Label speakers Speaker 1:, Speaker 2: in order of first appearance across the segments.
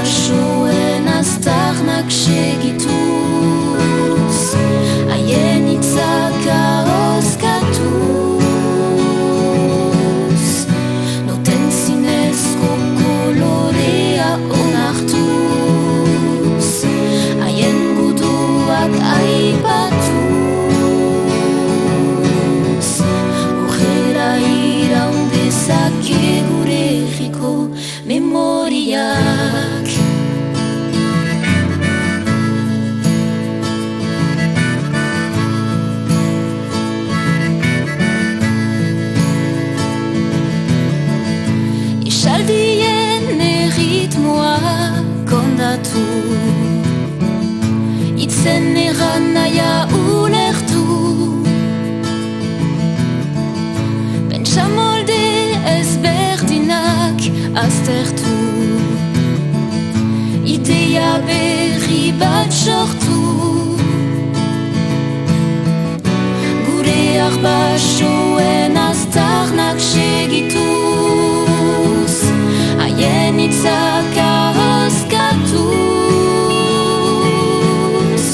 Speaker 1: basoen aztarnak segituz, haien hitzak ahozkatuz, noten zinezko kolorea onartuz, haien guduak aipatuz, horrela iraun dezake gure herriko memoriak. Esaldien erritmoa kondatu, itzen erran naia ulertu, pentsamolde ezberdinak aztertu, ideia berri bat sortu, gure arbasoen aztarnak segituz, haien hitzak ahozkatuz,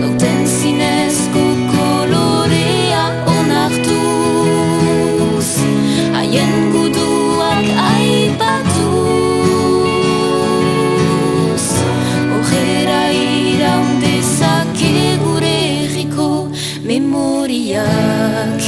Speaker 1: noten zinezko kolorea onartuz, haien guduak aipatuz, horrela iraun dezake gure herriko memoriak.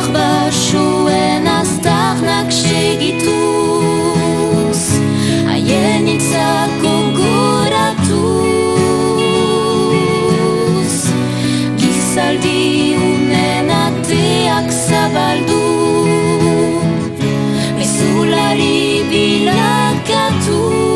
Speaker 1: Basoen aztarnak segituz, haien hitzak gogoratuz, gizaldi unen ateak zabaldu, mezulari bilakatu.